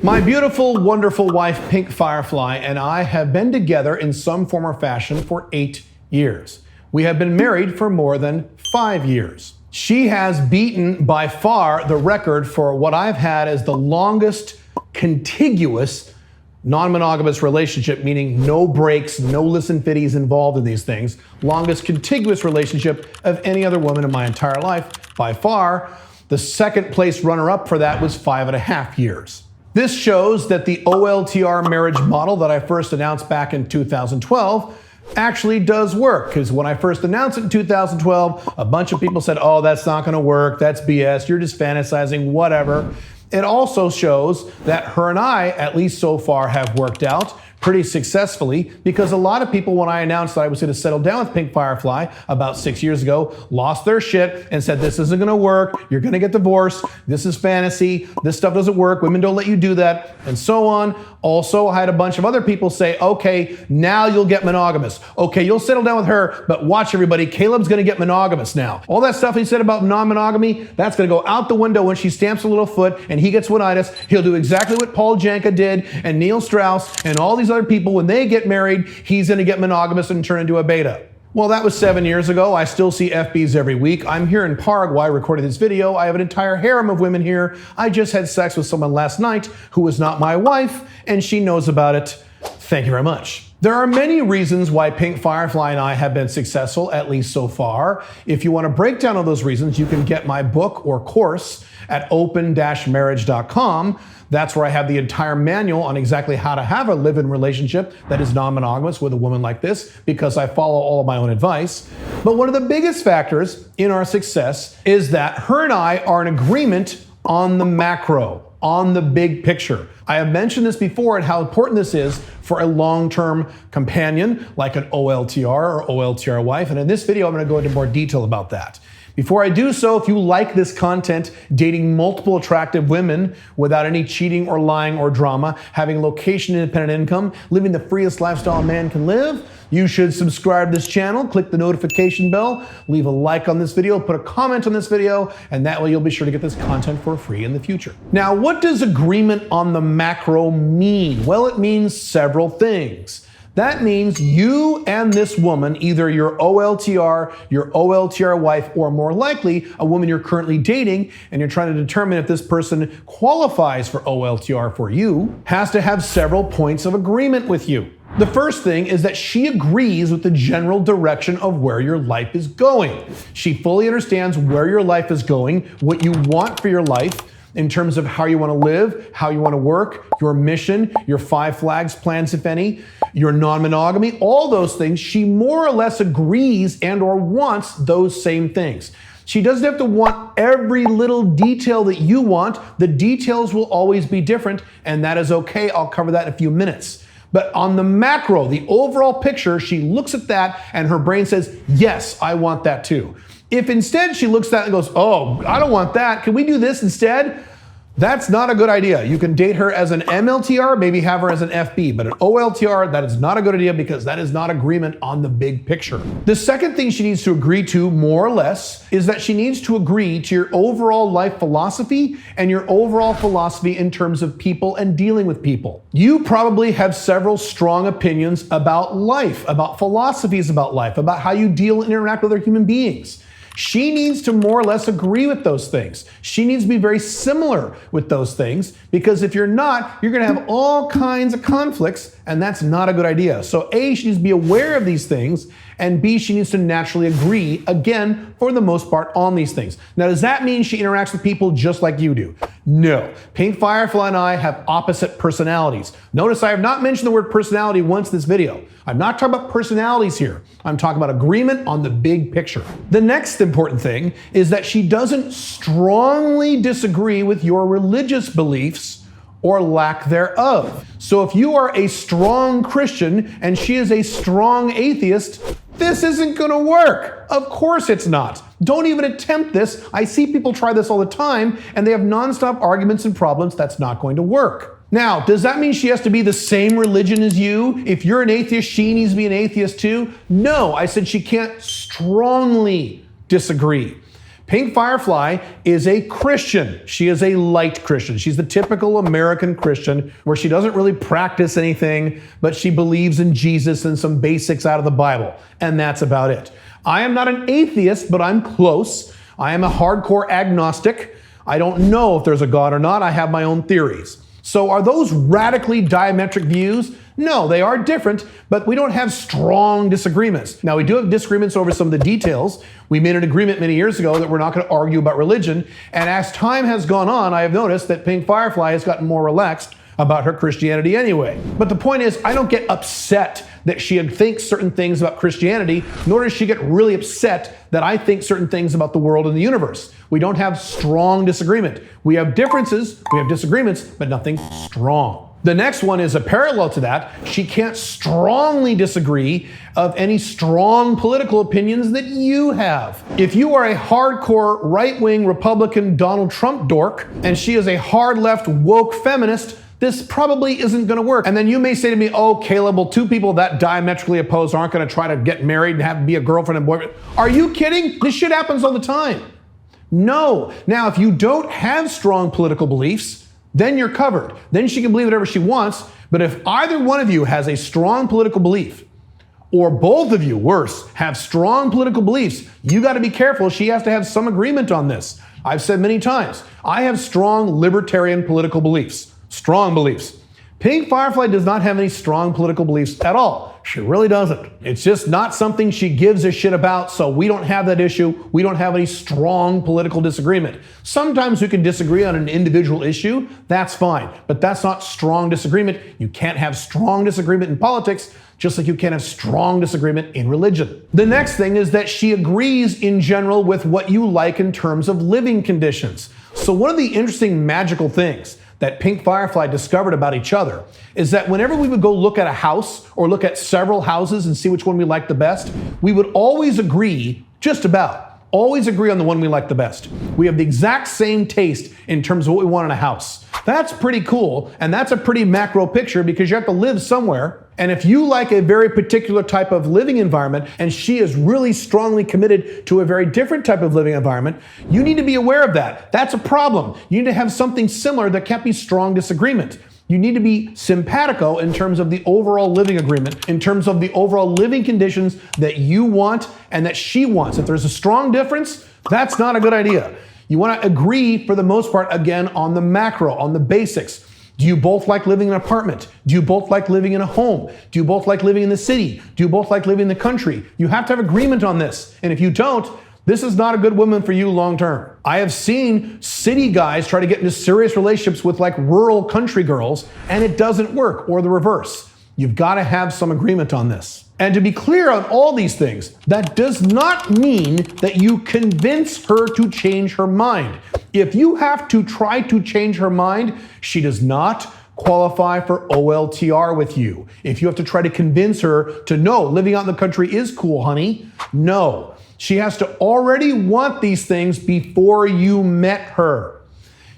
My beautiful, wonderful wife, Pink Firefly, and I have been together in some form or fashion for 8 years. We have been married for more than 5 years. She has beaten by far the record for what I've had as the longest contiguous non-monogamous relationship, meaning no breaks, no listen fitties involved in these things. Longest contiguous relationship of any other woman in my entire life, by far. The second place runner-up for that was 5.5 years. This shows that the OLTR marriage model that I first announced back in 2012 actually does work. Because when I first announced it in 2012, a bunch of people said, oh, that's not gonna work, that's BS, you're just fantasizing, whatever. It also shows that her and I, at least so far, have worked out pretty successfully, because a lot of people, when I announced that I was going to settle down with Pink Firefly about 6 years ago, lost their shit and said, this isn't going to work, you're going to get divorced, this is fantasy, this stuff doesn't work, women don't let you do that, and so on. Also, I had a bunch of other people say, okay, now you'll get monogamous. Okay, you'll settle down with her, but watch everybody, Caleb's going to get monogamous now. All that stuff he said about non-monogamy, that's going to go out the window when she stamps a little foot and he gets one-itis. He'll do exactly what Paul Janka did and Neil Strauss and all these other people. When they get married, he's going to get monogamous and turn into a beta. Well, that was 7 years ago. I still see FBs every week. I'm here in Paraguay recording this video. I have an entire harem of women here. I just had sex with someone last night who was not my wife, and she knows about it. Thank you very much. There are many reasons why Pink Firefly and I have been successful, at least so far. If you want a breakdown of those reasons, you can get my book or course at open-marriage.com. That's where I have the entire manual on exactly how to have a live-in relationship that is non-monogamous with a woman like this, because I follow all of my own advice. But one of the biggest factors in our success is that her and I are in agreement on the macro, on the big picture. I have mentioned this before and how important this is for a long-term companion like an OLTR or OLTR wife. And in this video, I'm going to go into more detail about that. Before I do so, if you like this content, dating multiple attractive women without any cheating or lying or drama, having location-independent income, living the freest lifestyle a man can live, you should subscribe to this channel, click the notification bell, leave a like on this video, put a comment on this video, and that way you'll be sure to get this content for free in the future. Now, what does agreement on the macro mean? Well, it means several things. That means you and this woman, either your OLTR wife, or more likely, a woman you're currently dating, and you're trying to determine if this person qualifies for OLTR for you, has to have several points of agreement with you. The first thing is that she agrees with the general direction of where your life is going. She fully understands where your life is going, what you want for your life, in terms of how you want to live, how you want to work, your mission, your 5 flags plans, if any, your non-monogamy, all those things. She more or less agrees and or wants those same things. She doesn't have to want every little detail that you want. The details will always be different, and that is okay. I'll cover that in a few minutes. But on the macro, the overall picture, she looks at that and her brain says, yes, I want that too. If instead she looks at that and goes, oh, I don't want that, can we do this instead? That's not a good idea. You can date her as an MLTR, maybe have her as an FB, but an OLTR, that is not a good idea, because that is not agreement on the big picture. The second thing she needs to agree to, more or less, is that she needs to agree to your overall life philosophy and your overall philosophy in terms of people and dealing with people. You probably have several strong opinions about life, about philosophies about life, about how you deal and interact with other human beings. She needs to more or less agree with those things. She needs to be very similar with those things, because if you're not, you're going to have all kinds of conflicts, and that's not a good idea. So A, she needs to be aware of these things, and B, she needs to naturally agree, again, for the most part, on these things. Now, does that mean she interacts with people just like you do? No. Pink Firefly and I have opposite personalities. Notice I have not mentioned the word personality once in this video. I'm not talking about personalities here. I'm talking about agreement on the big picture. The next important thing is that she doesn't strongly disagree with your religious beliefs or lack thereof. So if you are a strong Christian and she is a strong atheist, this isn't gonna work. Of course it's not. Don't even attempt this. I see people try this all the time, and they have nonstop arguments and problems. That's not going to work. Now, does that mean she has to be the same religion as you? If you're an atheist, she needs to be an atheist too? No, I said she can't strongly disagree. Pink Firefly is a Christian. She is a light Christian. She's the typical American Christian where she doesn't really practice anything, but she believes in Jesus and some basics out of the Bible, and that's about it. I am not an atheist, but I'm close. I am a hardcore agnostic. I don't know if there's a God or not. I have my own theories. So are those radically diametric views? No, they are different, but we don't have strong disagreements. Now, we do have disagreements over some of the details. We made an agreement many years ago that we're not going to argue about religion. And as time has gone on, I have noticed that Pink Firefly has gotten more relaxed about her Christianity anyway. But the point is, I don't get upset that she thinks certain things about Christianity, nor does she get really upset that I think certain things about the world and the universe. We don't have strong disagreement. We have differences, we have disagreements, but nothing strong. The next one is a parallel to that. She can't strongly disagree of any strong political opinions that you have. If you are a hardcore right-wing Republican Donald Trump dork, and she is a hard left woke feminist, this probably isn't going to work. And then you may say to me, oh, Caleb, well, two people that diametrically opposed aren't going to try to get married and have be a girlfriend and boyfriend. Are you kidding? This shit happens all the time. No. Now, if you don't have strong political beliefs, then you're covered. Then she can believe whatever she wants. But if either one of you has a strong political belief, or both of you, worse, have strong political beliefs, you got to be careful. She has to have some agreement on this. I've said many times, I have strong libertarian political beliefs. Strong beliefs. Pink Firefly does not have any strong political beliefs at all. She really doesn't. It's just not something she gives a shit about, so we don't have that issue. We don't have any strong political disagreement. Sometimes we can disagree on an individual issue. That's fine, but that's not strong disagreement. You can't have strong disagreement in politics, just like you can't have strong disagreement in religion. The next thing is that she agrees in general with what you like in terms of living conditions. So one of the interesting magical things that Pink Firefly discovered about each other is that whenever we would go look at a house or look at several houses and see which one we liked the best, we would always agree, just about, always agree on the one we like the best. We have the exact same taste in terms of what we want in a house. That's pretty cool, and that's a pretty macro picture because you have to live somewhere. And if you like a very particular type of living environment and she is really strongly committed to a very different type of living environment, you need to be aware of that. That's a problem. You need to have something similar that can't be strong disagreement. You need to be simpatico in terms of the overall living agreement, in terms of the overall living conditions that you want and that she wants. If there's a strong difference, that's not a good idea. You want to agree, for the most part, again, on the macro, on the basics. Do you both like living in an apartment? Do you both like living in a home? Do you both like living in the city? Do you both like living in the country? You have to have agreement on this. And if you don't, this is not a good woman for you long term. I have seen city guys try to get into serious relationships with like rural country girls, and it doesn't work, or the reverse. You've got to have some agreement on this. And to be clear on all these things, that does not mean that you convince her to change her mind. If you have to try to change her mind, she does not qualify for OLTR with you. If you have to try to convince her to no, living out in the country is cool, honey, no. She has to already want these things before you met her.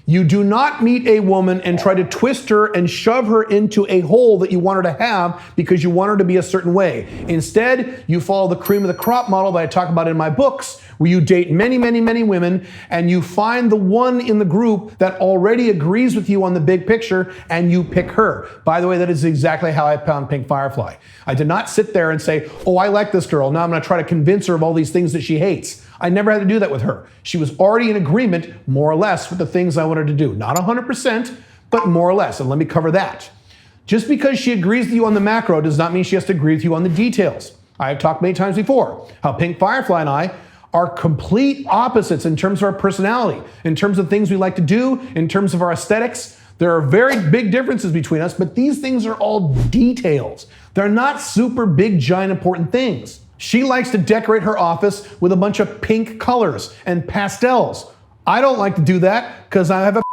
You do not meet a woman and try to twist her and shove her into a hole that you want her to have because you want her to be a certain way. Instead, you follow the cream of the crop model that I talk about in my books, where you date many, many, many women and you find the one in the group that already agrees with you on the big picture and you pick her. By the way, that is exactly how I found Pink Firefly. I did not sit there and say, oh, I like this girl. Now I'm going to try to convince her of all these things that she hates. I never had to do that with her. She was already in agreement, more or less, with the things I wanted to do. Not 100%, but more or less. And let me cover that. Just because she agrees with you on the macro does not mean she has to agree with you on the details. I have talked many times before how Pink Firefly and I are complete opposites in terms of our personality, in terms of things we like to do, in terms of our aesthetics. There are very big differences between us, but these things are all details. They're not super big, giant, important things. She likes to decorate her office with a bunch of pink colors and pastels. I don't like to do that because I have a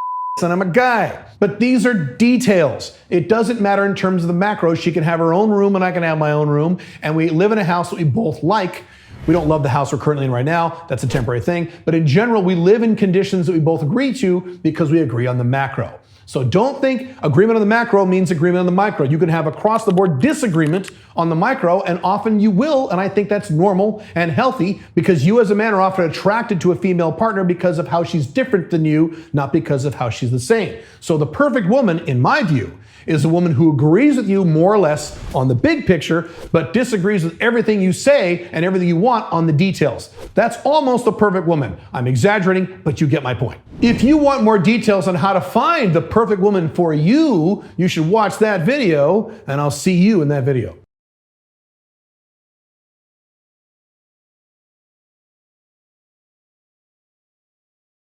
and I'm a guy. But these are details. It doesn't matter in terms of the macro. She can have her own room and I can have my own room. And we live in a house that we both like. We don't love the house we're currently in right now. That's a temporary thing. But in general, we live in conditions that we both agree to because we agree on the macro. So don't think agreement on the macro means agreement on the micro. You can have across the board disagreement on the micro, and often you will, and I think that's normal and healthy because you as a man are often attracted to a female partner because of how she's different than you, not because of how she's the same. So the perfect woman, in my view, is a woman who agrees with you more or less on the big picture, but disagrees with everything you say and everything you want on the details. That's almost the perfect woman. I'm exaggerating, but you get my point. If you want more details on how to find the perfect woman for you, you should watch that video, and I'll see you in that video.